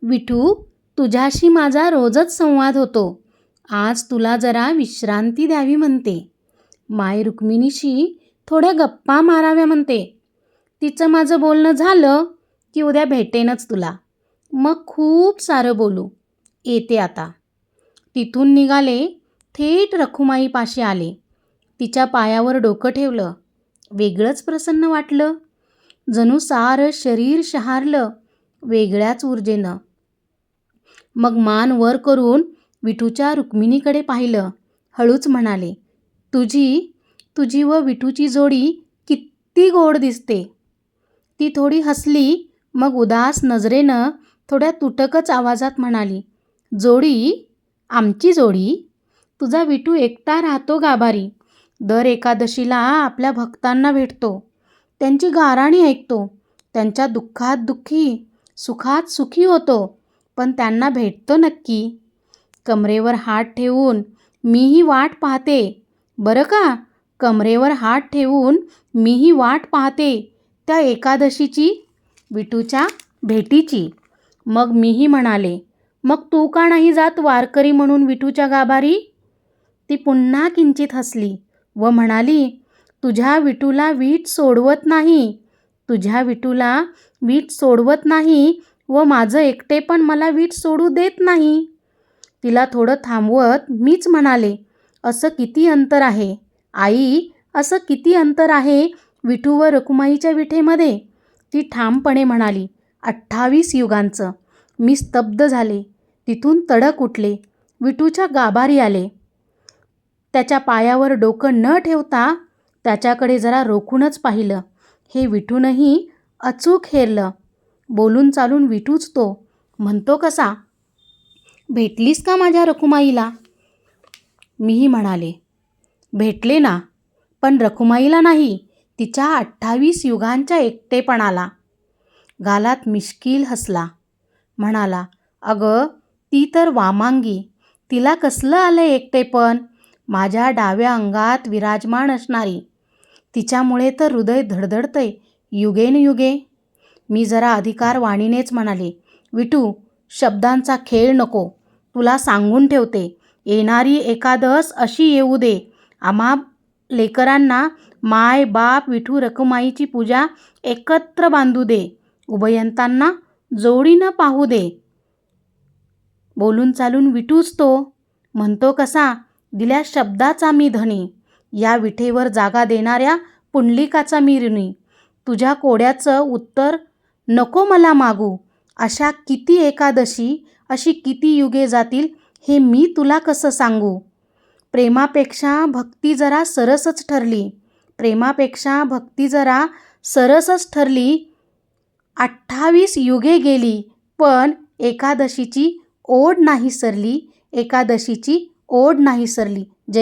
विठू, तुझ्याशी माझा रोजच संवाद होतो. आज तुला जरा विश्रांती द्यावी म्हणते. माय रुक्मिणीशी थोड्या गप्पा माराव्या म्हणते. तिचं माझं बोलणं झालं की उद्या भेटेनच तुला. मग खूप सारं बोलू. येते आता. तिथून निघाले, थेट रखुमाईपाशी आले. तिच्या पायावर डोकं ठेवलं. वेगळंच प्रसन्न वाटलं. जणू सारं शरीर शहारलं वेगळ्याच ऊर्जेनं. मग मान वर करून विठूच्या रुक्मिणीकडे पाहिलं. हळूच म्हणाले, तुझी व विठूची जोडी किती गोड दिसते. ती थोडी हसली, मग उदास नजरेनं थोड्या तुटकच आवाजात म्हणाली, जोडी? आमची जोडी? तुझा विठू एकटा राहतो गाभारी. दर एकादशीला आपल्या भक्तांना भेटतो. त्यांची गाराणी ऐकतो. त्यांच्या दुःखात दुःखी, सुखात सुखी होतो. पण त्यांना भेटतो नक्की. कमरेवर हात ठेवून मीही वाट पाहते. बरं का, कमरेवर हात ठेवून मीही वाट पाहते त्या एकादशीची, विठूच्या भेटीची. मग मीही म्हणाले, मग तू का नाही जात वारकरी म्हणून विठूच्या गाभारी? ती पुन्हा किंचित हसली व म्हणाली, तुझ्या विठूला वीट सोडवत नाही. तुझ्या विठूला वीट सोडवत नाही व माझं एकटेपण मला वीट सोडू देत नाही. तिला थोडं थांबवत मीच म्हणाले, असं किती अंतर आहे आई, असं किती अंतर आहे विठू व रखुमाईच्या विठेमध्ये? ती ठामपणे म्हणाली, 28 युगांचं. मी स्तब्ध झाले. तिथून तडक उठले. विठूच्या गाभारी आले. त्याच्या पायावर डोकं न ठेवता त्याच्याकडे जरा रोखूनच पाहिलं. हे विठूनही अचूक हेरलं. बोलून चालून विठूच तो. म्हणतो कसा, भेटलीस का माझ्या रखुमाईला? मीही म्हणाले, भेटले ना, पण रखुमाईला नाही, तिच्या 28 युगांच्या एकटेपणाला. गालात मिश्किल हसला. म्हणाला, अगं ती तर वामांगी. तिला कसलं आलं एकटेपण? माझ्या डाव्या अंगात विराजमान असणारी. तिच्यामुळे तर हृदय धडधडतंय युगेनयुगे. मी जरा अधिकार वाणीनेच म्हणाले, विठू, शब्दांचा खेळ नको. तुला सांगून ठेवते, येणारी एकादस अशी येऊ दे. आम्हा लेकरांना माय बाप विठू रखुमाईची पूजा एकत्र बांधू दे. उभयंतांना जोडीनं पाहू दे. बोलून चालून विठूच तो. म्हणतो कसा, दिल्या शब्दाचा मी धनी. या विठेवर जागा देणाऱ्या पुंडलिकाचा मी ऋणी. तुझ्या कोड्याचं उत्तर नको मला मागू. अशा किती एकादशी, अशी किती युगे जातील हे मी तुला कसं सांगू? प्रेमापेक्षा भक्ती जरा सरसच ठरली. प्रेमापेक्षा भक्ती जरा सरसच ठरली. 28 युगे गेली, पण एकादशीची ओढ नाही सरली. एकादशीची ओढ नाही सरली. जय